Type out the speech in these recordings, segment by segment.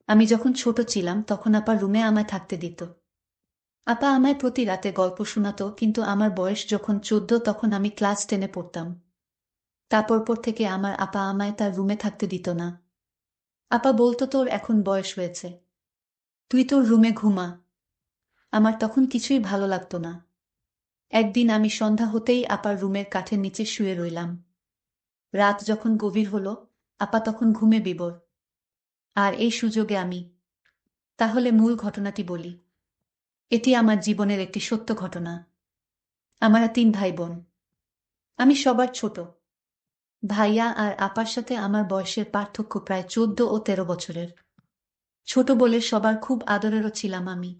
আমি যখন ছোট ছিলাম তখন আপা রুমে আমায় থাকতে দিত। আপা আমায় প্রতি রাতে গল্প শোনাতো, কিন্তু আমার বয়স যখন 14 তখন আমি ক্লাস 10-এ পড়তাম। তারপর পর থেকে আমার আপা আমায় তার রুমে থাকতে দিত না। আপা বলতো, তোর এখন বয়স হয়েছে, তুই তোর রুমে ঘুমা। আমার তখন কিছুই ভালো লাগতো না। একদিন আমি সন্ধ্যা হতেই আপার রুমের কাঠের নিচে শুয়ে রইলাম। রাত যখন গভীর হলো, আপা তখন ঘুমে বিভোর। আর এই সুযোগে আমি, তাহলে মূল ঘটনাটি বলি। এটি আমার জীবনের একটি সত্য ঘটনা। আমরা 3 ভাই বোন। আমি সবার ছোট। ভাইয়া আর আপার সাথে আমার বয়সের পার্থক্য প্রায় 14 ও 13 বছরের। ছোট বলে সবার খুব আদরেরও ছিলাম আমি।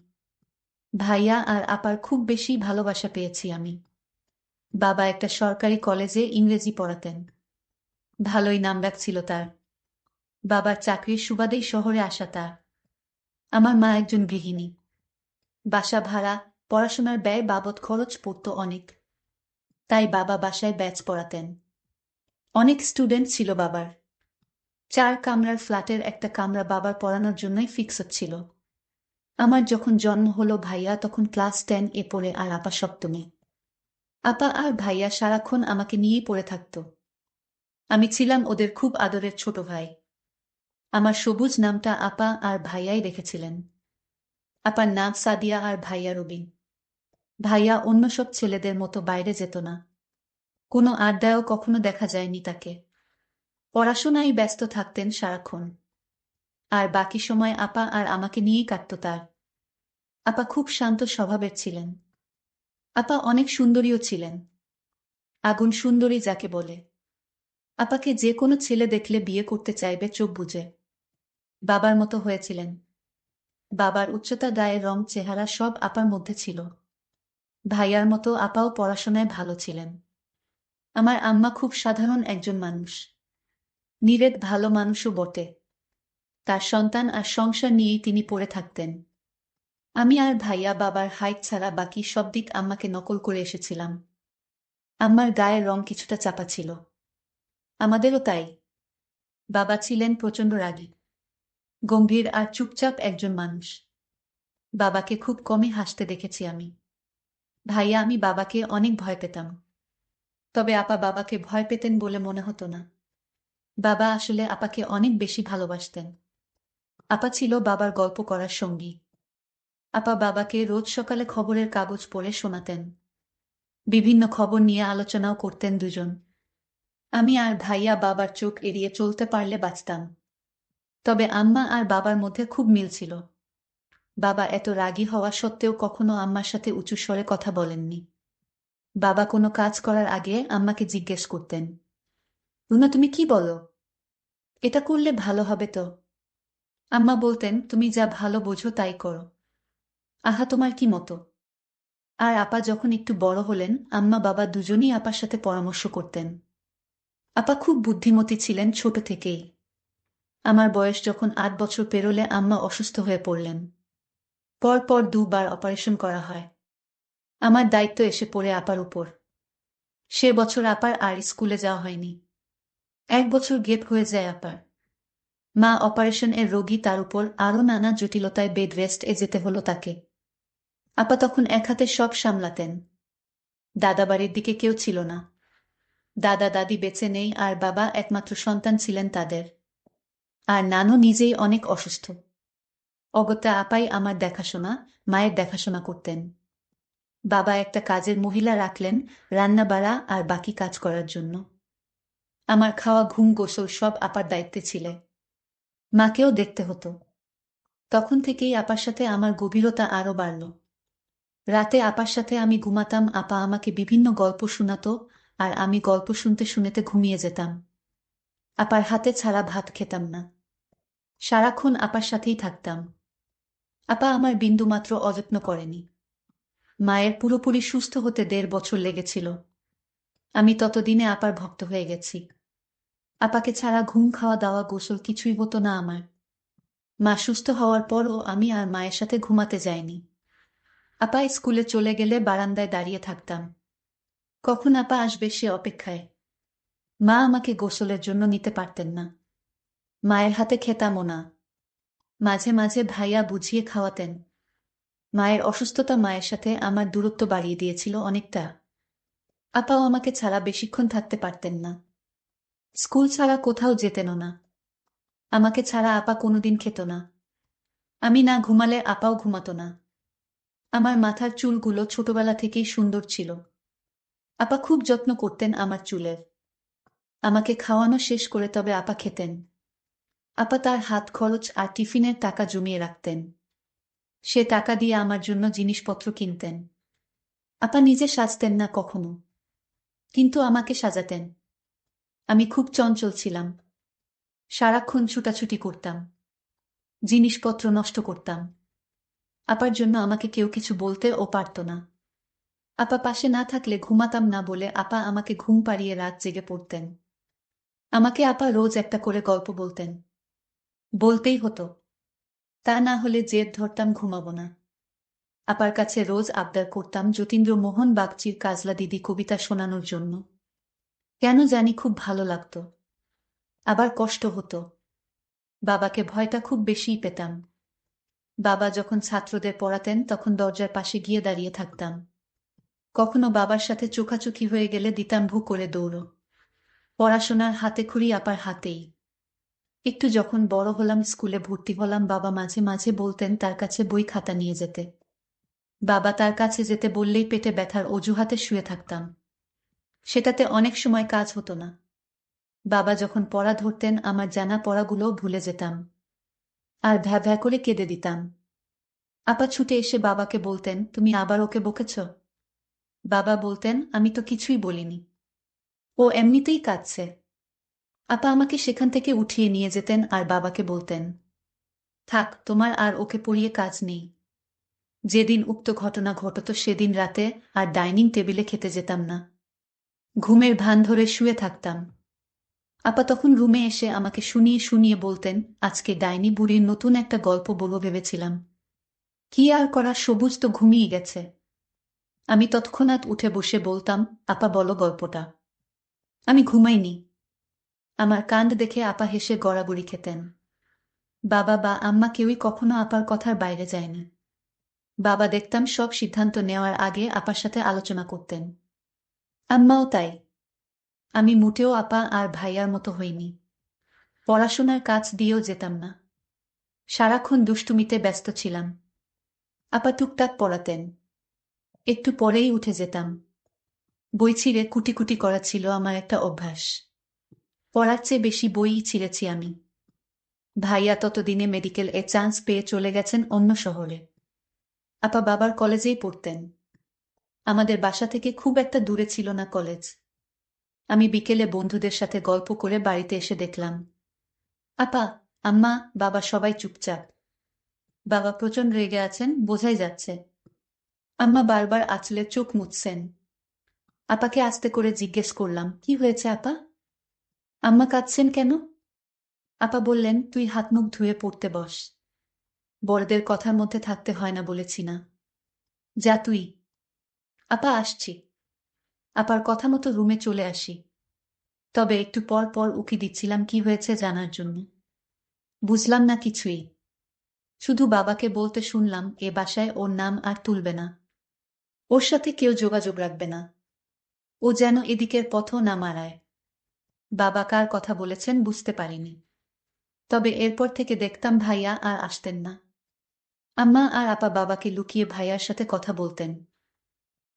ভাইয়া আর আপার খুব বেশি ভালোবাসা পেয়েছি আমি। বাবা একটা সরকারি কলেজে ইংরেজি পড়াতেন। ভালোই নামডাক ছিল তার। বাবার চাকরির সুবাদেই শহরে আসা তার। আমার মা একজন গৃহিণী। বাসা ভাড়া, পড়াশোনার ব্যয় বাবদ খরচ পড়ত অনেক। তাই বাবা বাসায় ব্যাচ পড়াতেন। অনেক স্টুডেন্ট ছিল বাবার। 4 কামরার ফ্ল্যাটের একটা কামরা বাবার পড়ানোর জন্যই ফিক্স ছিল। আমার যখন জন্ম হলো ভাইয়া তখন ক্লাস 10-এ পড়ে আর আপা সপ্তমে। আপা আর ভাইয়া সারাক্ষণ আমাকে নিয়েই পড়ে থাকত। আমি ছিলাম ওদের খুব আদরের ছোট ভাই। আমার সবুজ নামটা আপা আর ভাইয়াই রেখেছিলেন। আপার নাম সাদিয়া আর ভাইয়া রবিন। ভাইয়া অন্য সব ছেলেদের মতো বাইরে যেত না। কোনো আড্ডায়ও কখনো দেখা যায়নি তাকে। পড়াশোনায় ব্যস্ত থাকতেন সারাক্ষণ। আর বাকি সময় আপা আর আমাকে নিয়েই কাটত তার। আপা খুব শান্ত স্বভাবের ছিলেন। আপা অনেক সুন্দরীও ছিলেন। আগুন সুন্দরী যাকে বলে। আপাকে যে কোনো ছেলে দেখলে বিয়ে করতে চাইবে চোখ বুজে। বাবার মতো হয়েছিলেন। বাবার উচ্চতা, গায়ের রং, চেহারা সব আপার মধ্যে ছিল। ভাইয়ার মতো আপাও পড়াশোনায় ভালো ছিলেন। আমার আম্মা খুব সাধারণ একজন মানুষ। নিরেট ভালো মানুষও বটে। তার সন্তান আর সংসার নিয়েই তিনি পড়ে থাকতেন। আমি আর ভাইয়া বাবার হাইট ছাড়া বাকি সব দিক আম্মাকে নকল করে এসেছিলাম। আম্মার গায়ের রং কিছুটা চাপা ছিল। আমাদেরও তাই। বাবা ছিলেন প্রচণ্ড রাগী, গম্ভীর আর চুপচাপ একজন মানুষ। বাবাকে খুব কমই হাসতে দেখেছি আমি। ভাইয়া আমি বাবাকে অনেক ভয় পেতাম। তবে আপা বাবাকে ভয় পেতেন বলে মনে হতো না। বাবা আসলে আপাকে অনেক বেশি ভালোবাসতেন। আপা ছিল বাবার গল্প করার সঙ্গী। আপা বাবাকে রোজ সকালে খবরের কাগজ পড়ে শোনাতেন। বিভিন্ন খবর নিয়ে আলোচনাও করতেন দুজন। আমি আর ভাইয়া বাবার চোখ এড়িয়ে চলতে পারলে বাঁচতাম। তবে আম্মা আর বাবার মধ্যে খুব মিল ছিল। বাবা এত রাগী হওয়া সত্ত্বেও কখনো আম্মার সাথে উঁচু স্বরে কথা বলেননি। বাবা কোনো কাজ করার আগে আম্মাকে জিজ্ঞেস করতেন, রুনা তুমি কি বলো? এটা করলে ভালো হবে তো? আম্মা বলতেন, তুমি যা ভালো বোঝো তাই করো। আহা, তোমার কি মতো? আর আপা যখন একটু বড় হলেন আম্মা বাবা দুজনই আপার সাথে পরামর্শ করতেন। আপা খুব বুদ্ধিমতী ছিলেন ছোট থেকেই। আমার বয়স যখন 8 বছর পেরোলে আম্মা অসুস্থ হয়ে পড়লেন। পর 2 বার অপারেশন করা হয়। আমার দায়িত্ব এসে পড়ে আপার উপর। সে বছর আপার আর স্কুলে যাওয়া হয়নি। 1 বছর গেপ হয়ে যায় আপার। মা অপারেশন এর রোগী, তার উপর আরও নানা জটিলতায় বেড রেস্ট এ যেতে হলো তাকে। আপা তখন এক হাতে সব সামলাতেন। দাদাবাড়ির দিকে কেউ ছিল না। দাদা দাদি বেঁচে নেই আর বাবা একমাত্র সন্তান ছিলেন তাদের। আর নানু নিজেই অনেক অসুস্থ। অগত্যা আপাই আমার দেখাশোনা, মায়ের দেখাশোনা করতেন। বাবা একটা কাজের মহিলা রাখলেন, রান্না বাড়া আর বাকি কাজ করার জন্য। আমার খাওয়া, ঘুম, গোসল সব আপার দায়িত্বে ছিলে। মাকেও দেখতে হতো। তখন থেকেই আপার সাথে আমার গভীরতা আরো বাড়ল। রাতে আপার সাথে আমি ঘুমাতাম, আপা আমাকে বিভিন্ন গল্প শোনাতো, আর আমি গল্প শুনতে শুনতে ঘুমিয়ে যেতাম। আপার হাতে ছাড়া ভাত খেতাম না। সারাক্ষণ আপার সাথেই থাকতাম। আপা আমার বিন্দুমাত্র অযত্ন করেনি। মায়ের পুরোপুরি সুস্থ হতে 1.5 বছর লেগেছিল। আমি ততদিনে আপার ভক্ত হয়ে গেছি। আপাকে ছাড়া ঘুম, খাওয়া দাওয়া, গোসল কিছুই হতো না আমার। মা সুস্থ হওয়ার পরও আমি আর মায়ের সাথে ঘুমাতে যাইনি। আপা স্কুলে চলে গেলে বারান্দায় দাঁড়িয়ে থাকতাম। কখন আপা আসবে সে অপেক্ষায়। মা আমাকে গোসলের জন্য নিতে পারতেন না। মায়ের হাতে খেতামও না। মাঝে মাঝে ভাইয়া বুঝিয়ে খাওয়াতেন। মায়ের অসুস্থতা মায়ের সাথে আমার দূরত্ব বাড়িয়ে দিয়েছিল অনেকটা। আপাও আমাকে ছাড়া বেশিক্ষণ থাকতে পারতেন না। স্কুল ছাড়া কোথাও যেতেনও না। আমাকে ছাড়া আপা কোনোদিন খেত না। আমি না ঘুমালে আপাও ঘুমাতো না। আমার মাথার চুলগুলো ছোটবেলা থেকেই সুন্দর ছিল। আপা খুব যত্ন করতেন আমার চুলের। আমাকে খাওয়ানো শেষ করে তবে আপা খেতেন। আপা তার হাত খরচ আর টিফিনের টাকা জমিয়ে রাখতেন। সে টাকা দিয়ে আমার জন্য জিনিসপত্র কিনতেন। আপা নিজে সাজতেন না কখনো, কিন্তু আমাকে সাজাতেন। আমি খুব চঞ্চল ছিলাম। সারাক্ষণ ছুটাছুটি করতাম। জিনিসপত্র নষ্ট করতাম। আপার জন্য আমাকে কেউ কিছু বলতেও পারত না। আপা পাশে না থাকলে ঘুমাতাম না বলে আপা আমাকে ঘুম পাড়িয়ে রাত জেগে পড়তেন। আমাকে আপা রোজ একটা করে গল্প বলতেন। বলতেই হতো। তা না হলে জেদ ধরতাম ঘুমাবো না। আপার কাছে রোজ আবদার করতাম যতীন্দ্রমোহন বাগচির কাজলা দিদি কবিতা শোনানোর জন্য। কেন জানি খুব ভালো লাগতো। আবার কষ্ট হতো। বাবাকে ভয়টা খুব বেশিই পেতাম। বাবা যখন ছাত্রদের পড়াতেন তখন দরজার পাশে গিয়ে দাঁড়িয়ে থাকতাম। কখনো বাবার সাথে চোখাচোখি হয়ে গেলে দিতাম ভু করে দৌড়। পড়াশোনার হাতেখড়ি আপার হাতেই। একটু যখন বড় হলাম, স্কুলে ভর্তি হলাম, বাবা মাঝে মাঝে বলতেন তার কাছে বই খাতা নিয়ে যেতে। বাবা তার কাছে যেতে বললেই পেটে ব্যথার অজুহাতে শুয়ে থাকতাম। সেটাতে অনেক সময় কাজ হতো না। বাবা যখন পড়া ধরতেন আমার জানা পড়াগুলোও ভুলে যেতাম। আর ভ্যা ভ্যা করে কেঁদে দিতাম। আপা ছুটে এসে বাবাকে বলতেন, তুমি আবার ওকে বকেছ? বাবা বলতেন, আমি তো কিছুই বলিনি, ও এমনিতেই কাঁদছে। আপা আমাকে সেখান থেকে উঠিয়ে নিয়ে যেতেন আর বাবাকে বলতেন, থাক, তোমার আর ওকে পড়িয়ে কাজ নেই। যেদিন উক্ত ঘটনা ঘটত সেদিন রাতে আর ডাইনিং টেবিলে খেতে যেতাম না। ঘুমের ভান ধরে শুয়ে থাকতাম। আপা তখন রুমে এসে আমাকে শুনিয়ে শুনিয়ে বলতেন, আজকে ডাইনি বুড়ির নতুন একটা গল্প বলবো ভেবেছিলাম। কি আর করা, সবুজ তো ঘুমিয়ে গেছে। আমি তৎক্ষণাৎ উঠে বসে বলতাম, আপা বলো গল্পটা। আমি ঘুমাইনি। আমার কাণ্ড দেখে আপা হেসে গড়াগড়ি খেতেন। বাবা বা আম্মা কেউই কখনো আপার কথার বাইরে যায়নি। বাবা দেখতাম সব সিদ্ধান্ত নেওয়ার আগে আপার সাথে আলোচনা করতেন। আম্মাও তাই। আমি মোটেও আপা আর ভাইয়ার মতো হইনি। পড়াশোনার কাজ দিয়েও যেতাম না। সারাক্ষণ দুষ্টুমিতে ব্যস্ত ছিলাম। আপা টুকটাক পড়াতেন। একটু পরেই উঠে যেতাম। বই ছিঁড়ে কুটি কুটি করা ছিল আমার একটা অভ্যাস। পড়ার চেয়ে বেশি বইই ছিঁড়েছি আমি। ভাইয়া ততদিনে মেডিকেল এ চান্স পেয়ে চলে গেছেন অন্য শহরে। আপা বাবার কলেজেই পড়তেন। আমাদের বাসা থেকে খুব একটা দূরে ছিল না কলেজ। আমি বিকেলে বন্ধুদের সাথে গল্প করে বাড়িতে এসে দেখলাম, আপা, আম্মা, বাবা সবাই চুপচাপ। বাবা প্রচণ্ড রেগে আছেন, বোঝাই যাচ্ছে। আম্মা বারবার আঁচলে চোখ মুছছেন। আপাকে আস্তে করে জিজ্ঞেস করলাম, কি হয়েছে আপা? আম্মা কাঁদছেন কেন? আপা বললেন, তুই হাত মুখ ধুয়ে পড়তে বস। বড়দের কথার মধ্যে থাকতে হয় না বলেছি না। যা তুই। আপা, আসছি। আপার কথা মতো রুমে চলে আসি। তবে একটু পর পর উকি দিচ্ছিলাম কি হয়েছে জানার জন্য। বুঝলাম না কিছুই। শুধু বাবাকে বলতে শুনলাম, এ বাসায় ওর নাম আর তুলবে না। ওর সাথে কেউ যোগাযোগ রাখবে না। ও যেন এদিকের পথও না মারায়। বাবা কার কথা বলেছেন বুঝতে পারিনি। তবে এরপর থেকে দেখতাম ভাইয়া আর আসতেন না। আম্মা আর আপা বাবাকে লুকিয়ে ভাইয়ার সাথে কথা বলতেন।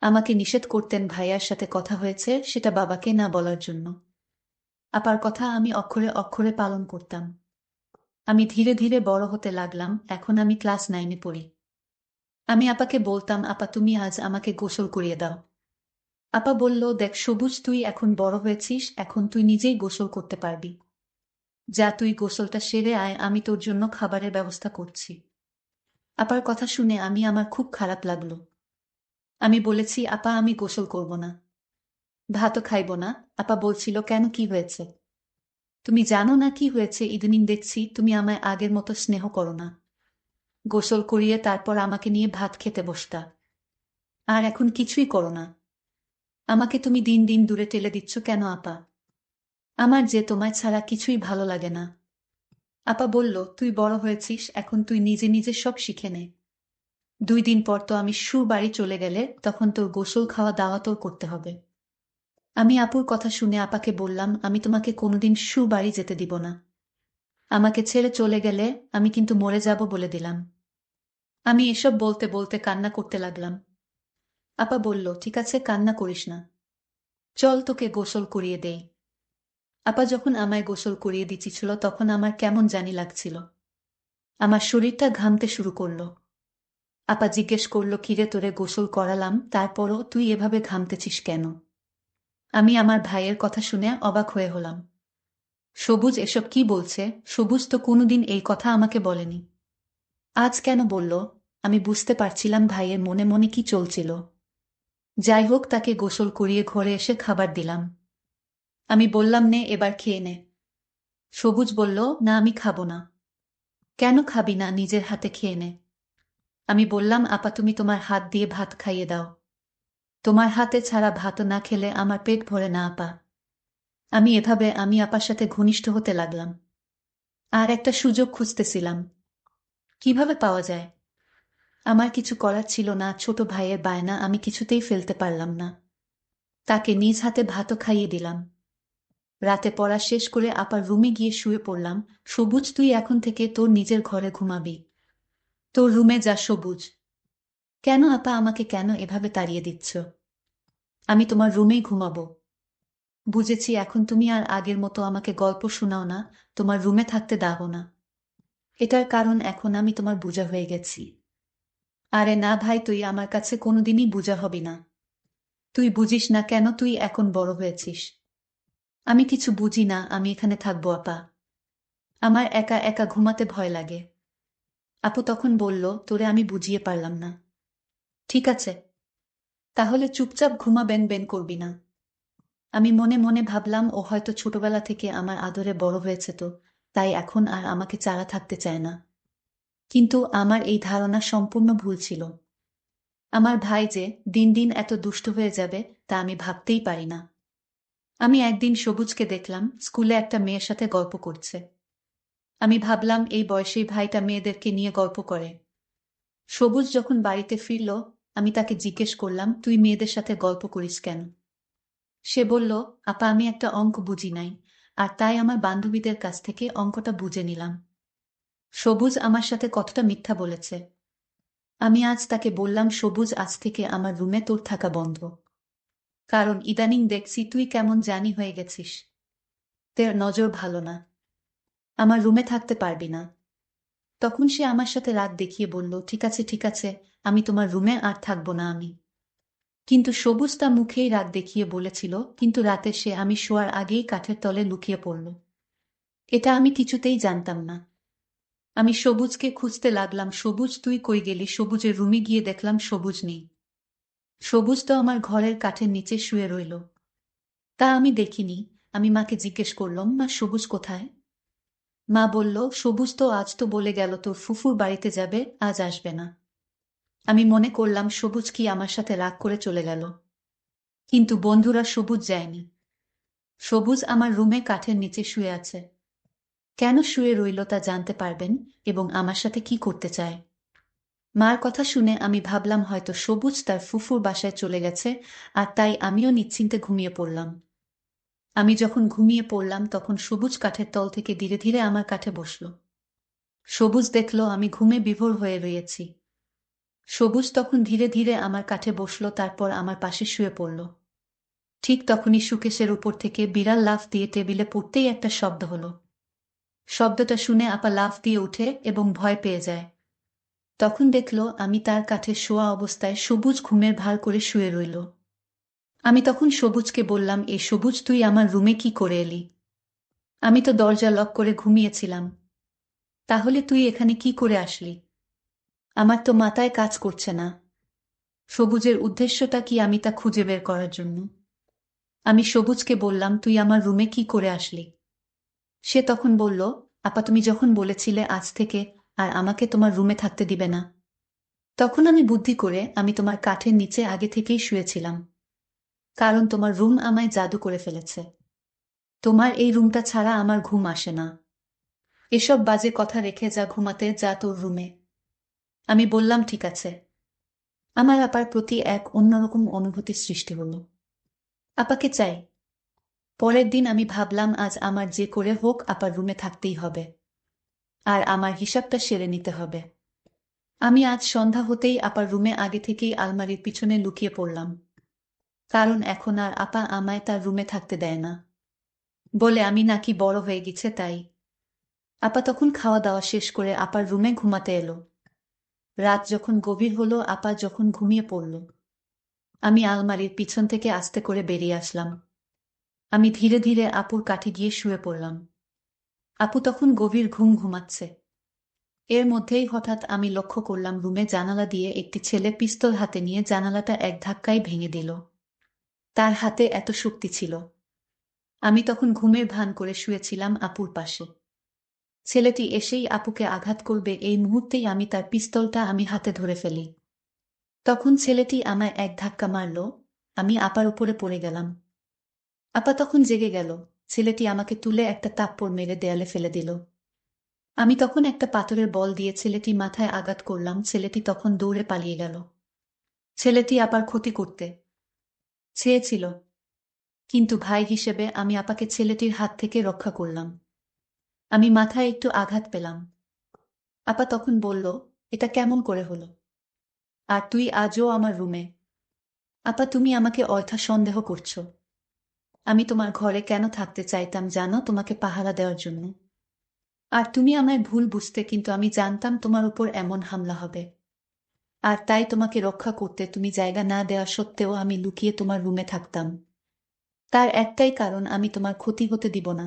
আমাকে নিষেধ করতেন ভাইয়ার সাথে কথা হয়েছে সেটা বাবাকে না বলার জন্য। আপার কথা আমি অক্ষরে অক্ষরে পালন করতাম। আমি ধীরে ধীরে বড় হতে লাগলাম, এখন আমি ক্লাস 9-এ পড়ি। আমি আপাকে বলতাম, আপা তুমি আজ আমাকে গোসল করিয়ে দাও। আপা বলল, দেখ সবুজ, তুই এখন বড় হয়েছিস, এখন তুই নিজেই গোসল করতে পারবি। যা, তুই গোসলটা সেরে আয়, আমি তোর জন্য খাবারের ব্যবস্থা করছি। আপার কথা শুনে আমার খুব খারাপ লাগলো। আমি বলেছি, আপা আমি গোসল করব না, ভাতও খাইব না। আপা বলছিল, কেন, কি হয়েছে? তুমি জানো না কি হয়েছে, ইদানিং দেখছি তুমি আমায় আগের মতো স্নেহ করো না। গোসল করিয়ে তারপর আমাকে নিয়ে ভাত খেতে বসতা। আর এখন কিছুই করো না। আমাকে তুমি দিন দিন দূরে ঠেলে দিচ্ছ কেন আপা? আমার যে তোমায় ছাড়া কিছুই ভালো লাগে না। আপা বলল, তুই বড় হয়েছিস, এখন তুই নিজে নিজে সব শিখে নে। 2 দিন পর তো আমি বাড়ি চলে গেলে তখন তোর গোসল খাওয়া দাওয়া তোর করতে হবে। আমি আপুর কথা শুনে আপাকে বললাম, আমি তোমাকে কোনোদিন বাড়ি যেতে দিব না। আমাকে ছেড়ে চলে গেলে আমি কিন্তু মরে যাব বলে দিলাম। আমি এসব বলতে বলতে কান্না করতে লাগলাম। আপা বলল, ঠিক আছে, কান্না করিস না, চল তোকে গোসল করিয়ে দেই। আপা যখন আমায় গোসল করিয়ে দিচ্ছিল তখন আমার কেমন জানি লাগছিল। আমার শরীরটা ঘামতে শুরু করলো। আপা জিজ্ঞেস করলো, কিরে তোরে গোসল করালাম, তারপরও তুই এভাবে ঘামতেছিস কেন? আমি আমার ভাইয়ের কথা শুনে অবাক হয়ে হলাম। সবুজ এসব কি বলছে? সবুজ তো কোনোদিন এই কথা আমাকে বলেনি। আজ কেন বলল? আমি বুঝতে পারছিলাম ভাইয়ের মনে মনে কি চলছিল। যাই হোক, তাকে গোসল করিয়ে ঘরে এসে খাবার দিলাম। আমি বললাম, নে এবার খেয়ে নে। সবুজ বলল, না আমি খাবো না। কেন খাবি না? নিজের হাতে খেয়ে নে। আমি বললাম, আপা তুমি তোমার হাত দিয়ে ভাত খাইয়ে দাও। তোমার হাতে ছাড়া ভাত না খেলে আমার পেট ভরে না আপা। আমি আপার সাথে ঘনিষ্ঠ হতে লাগলাম। আর একটা সুযোগ খুঁজতেছিলাম, কিভাবে পাওয়া যায়। আমার কিছু করার ছিল না, ছোট ভাইয়ের বায়না আমি কিছুতেই ফেলতে পারলাম না। তাকে নিজ হাতে ভাতও খাইয়ে দিলাম। রাতে পড়া শেষ করে আপার রুমে গিয়ে শুয়ে পড়লাম। সবুজ, তুই এখন থেকে তোর নিজের ঘরে ঘুমাবি। তোর রুমে যা সবুজ। কেন আপা, আমাকে কেন এভাবে তাড়িয়ে দিচ্ছ? আমি তোমার রুমেই ঘুমাবো। বুঝেছি, এখন তুমি আর আগের মতো আমাকে গল্প শোনাও না, তোমার রুমে থাকতে দাও না। এটার কারণ এখন আমি তোমার বোঝা হয়ে গেছি। আরে না ভাই, তুই আমার কাছে কোনোদিনই বোঝা হবি না। তুই বুঝিস না কেন, তুই এখন বড় হয়েছিস। আমি কিছু বুঝি না, আমি এখানে থাকবো আপা। আমার একা একা ঘুমাতে ভয় লাগে। আপু তখন বলল, তোরে আমি বুঝিয়ে পারলাম না। ঠিক আছে, তাহলে চুপচাপ ঘুমাবেন, বেন করবি না। আমি মনে মনে ভাবলাম, ও হয়তো ছোটবেলা থেকে আমার আদরে বড় হয়েছে, তো তাই এখন আর আমাকে ছাড়া থাকতে চায় না। কিন্তু আমার এই ধারণা সম্পূর্ণ ভুল ছিল। আমার ভাই যে দিন দিন এত দুষ্ট হয়ে যাবে তা আমি ভাবতেই পারি না। আমি একদিন সবুজকে দেখলাম স্কুলে একটা মেয়ের সাথে গল্প করছে। আমি ভাবলাম, এই বয়সেই ভাইটা মেয়েদেরকে নিয়ে গল্প করে। সবুজ যখন বাড়িতে ফিরল, আমি তাকে জিজ্ঞেস করলাম, তুই মেয়েদের সাথে গল্প করিস কেন? সে বলল, আপা আমি একটা অঙ্ক বুঝি নাই, আর তাই আমার বান্ধবীদের কাছ থেকে অঙ্কটা বুঝে নিলাম। সবুজ আমার সাথে কতটা মিথ্যা বলেছে। আমি আজ তাকে বললাম, সবুজ আজ থেকে আমার রুমে তোর থাকা বন্ধ। কারণ ইদানিং দেখছি তুই কেমন জানি হয়ে গেছিস। তোর নজর ভালো না। আমার রুমে থাকতে পারবি না। তখন সে আমার সাথে রাগ দেখিয়ে বলল, ঠিক আছে ঠিক আছে, আমি তোমার রুমে আর থাকবো না আমি। কিন্তু সবুজ তা মুখেই রাগ দেখিয়ে বলেছিল, কিন্তু রাতে সে আমি শোয়ার আগেই কাঠের তলে লুকিয়ে পড়ল। এটা আমি কিছুতেই জানতাম না। আমি সবুজকে খুঁজতে লাগলাম, সবুজ তুই কই গেলি? সবুজের রুমে গিয়ে দেখলাম সবুজ নেই। সবুজ তো আমার ঘরের কাঠের নিচে শুয়ে রইল। তা আমি দেখিনি। আমি মাকে জিজ্ঞেস করলাম, মা সবুজ কোথায়? মা বলল, সবুজ তো আজ তো বলে গেল তোর ফুফুর বাড়িতে যাবে, আজ আসবে না। আমি মনে করলাম সবুজ কি আমার সাথে রাগ করে চলে গেল। কিন্তু বন্ধুরা, সবুজ যায়নি। সবুজ আমার রুমে কাঠের নিচে শুয়ে আছে। কেন শুয়ে রইল তা জানতে পারবেন, এবং আমার সাথে কি করতে চায়। মার কথা শুনে আমি ভাবলাম হয়তো সবুজ তার ফুফুর বাসায় চলে গেছে, আর তাই আমিও নিশ্চিন্তে ঘুমিয়ে পড়লাম। আমি যখন ঘুমিয়ে পড়লাম তখন সবুজ কাঠের তল থেকে ধীরে ধীরে আমার কাঠে বসল। সবুজ দেখল আমি ঘুমে বিভোর হয়ে রয়েছি। সবুজ তখন ধীরে ধীরে আমার কাঠে বসল, তারপর আমার পাশে শুয়ে পড়ল। ঠিক তখনই সুকেশের উপর থেকে বিড়াল লাফ দিয়ে টেবিলে পড়তেই একটা শব্দ হলো। শব্দটা শুনে আপা লাফ দিয়ে উঠে এবং ভয় পেয়ে যায়। তখন দেখল আমি তার কাঠে শোয়া অবস্থায় সবুজ ঘুমের ভার করে শুয়ে রইল। আমি তখন সবুজকে বললাম, এ সবুজ, তুই আমার রুমে কি করে এলি? আমি তো দরজা লক করে ঘুমিয়েছিলাম। তাহলে তুই এখানে কি করে আসলি? আমার তো মাথায় কাজ করছে না। সবুজের উদ্দেশ্যটা কি আমি তা খুঁজে বের করার জন্য। আমি সবুজকে বললাম, তুই আমার রুমে কি করে আসলি? সে তখন বলল, আপা তুমি যখন বলেছিলে আজ থেকে আর আমাকে তোমার রুমে থাকতে দিবে না, তখন আমি বুদ্ধি করে আমি তোমার কাঠের নিচে আগে থেকেই শুয়েছিলাম। কারণ তোমার রুম আমায় জাদু করে ফেলেছে। তোমার এই রুমটা ছাড়া আমার ঘুম আসে না। এসব বাজে কথা রেখে যা ঘুমাতে, যা তোর রুমে। আমি বললাম ঠিক আছে। আমার আপার প্রতি এক অন্যরকম অনুভূতির সৃষ্টি হলো। আপাকে চাই। পরের দিন আমি ভাবলাম আজ আমার যে করে হোক আপার রুমে থাকতেই হবে। আর আমার হিসাবটা সেরে নিতে হবে। আমি আজ সন্ধ্যা হতেই আপার রুমে আগে থেকেই আলমারির পিছনে লুকিয়ে পড়লাম। কারণ এখন আর আপা আমায় তার রুমে থাকতে দেয় না। বলে আমি নাকি বড় হয়ে গেছে তাই। আপা তখন খাওয়া দাওয়া শেষ করে আপার রুমে ঘুমাতে এলো। রাত যখন গভীর হলো, আপা যখন ঘুমিয়ে পড়ল, আমি আলমারির পিছন থেকে আস্তে করে বেরিয়ে আসলাম। আমি ধীরে ধীরে আপুর কাছে গিয়ে শুয়ে পড়লাম। আপু তখন গভীর ঘুম ঘুমাচ্ছে। এর মধ্যেই হঠাৎ আমি লক্ষ্য করলাম রুমে জানালা দিয়ে একটি ছেলে পিস্তল হাতে নিয়ে জানালাটা এক ধাক্কায় ভেঙে দিল। তার হাতে এত শক্তি ছিল। আমি তখন ঘুমের ভান করে শুয়েছিলাম আপুর পাশে। ছেলেটি এসেই আপুকে আঘাত করবে এই মুহূর্তেই আমি তার পিস্তলটা হাতে ধরে ফেলি। তখন ছেলেটি আমায় এক ধাক্কা মারল। আমি আপার উপরে পড়ে গেলাম। আপা তখন জেগে গেল। ছেলেটি আমাকে তুলে একটা থাপ্পড় মেরে দেয়ালে ফেলে দিল। আমি তখন একটা পাথরের বল দিয়ে ছেলেটি মাথায় আঘাত করলাম। ছেলেটি তখন দৌড়ে পালিয়ে গেল। ছেলেটি আপার ক্ষতি করতে চেয়েছিল, কিন্তু ভাই হিসেবে আমি আপাকে ছেলেটির হাত থেকে রক্ষা করলাম। আমি মাথায় একটু আঘাত পেলাম। আপা তখন বলল, এটা কেমন করে হলো? আর তুই আজও আমার রুমে? আপা তুমি আমাকে অযথা সন্দেহ করছো। আমি তোমার ঘরে কেন থাকতে চাইতাম জানো? তোমাকে পাহারা দেওয়ার জন্য। আর তুমি আমায় ভুল বুঝতে, কিন্তু আমি জানতাম তোমার উপর এমন হামলা হবে। আর তাই তোমাকে রক্ষা করতে তুমি জায়গা না দেওয়া সত্ত্বেও আমি লুকিয়ে তোমার রুমে থাকতাম। তার একটাই কারণ, আমি তোমার ক্ষতি হতে দিব না।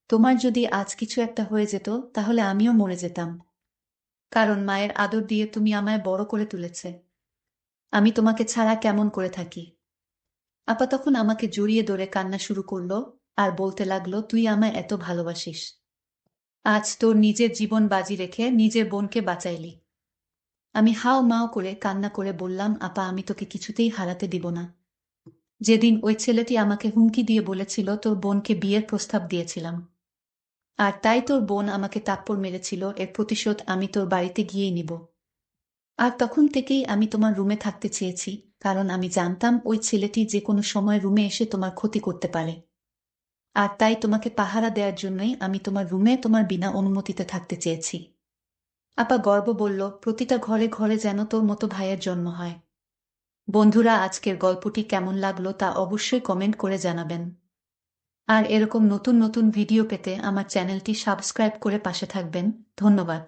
তোমার যদি আজ কিছু একটা হয়ে যেত তাহলে আমিও মরে যেতাম। কারণ মায়ের আদর দিয়ে তুমি আমায় বড় করে তুলেছে। আমি তোমাকে ছাড়া কেমন করে থাকি? আপা তখন আমাকে জড়িয়ে ধরে কান্না শুরু করলো আর বলতে লাগলো, তুই আমায় এত ভালোবাসিস, আজ তোর নিজের জীবন বাজি রেখে নিজের বোনকে বাঁচাইলি। আমি হাও মাও করে কান্না করে বললাম, আপা আমি তোকে কিছুতেই হারাতে দিব না। যেদিন ওই ছেলেটি আমাকে হুমকি দিয়ে বলেছিল তোর বোনকে বিয়ের প্রস্তাব দিয়েছিলাম, আর তাই তোর বোন আমাকে থাপ্পড় মেরেছিল, এর প্রতিশোধ আমি তোর বাড়িতে গিয়েই নিব। আর তখন থেকেই আমি তোমার রুমে থাকতে চেয়েছি, কারণ আমি জানতাম ওই ছেলেটি যে কোনো সময় রুমে এসে তোমার ক্ষতি করতে পারে। আর তাই তোমাকে পাহারা দেওয়ার জন্যই আমি তোমার রুমে তোমার বিনা অনুমতিতে থাকতে চেয়েছি। আপা গর্ব বলল, প্রতিটা ঘরে ঘরে যেন তোর মতো ভাইয়ের জন্ম হয়। বন্ধুরা, আজকের গল্পটি কেমন লাগলো তা অবশ্যই কমেন্ট করে জানাবেন। আর এরকম নতুন নতুন ভিডিও পেতে আমার চ্যানেলটি সাবস্ক্রাইব করে পাশে থাকবেন। ধন্যবাদ।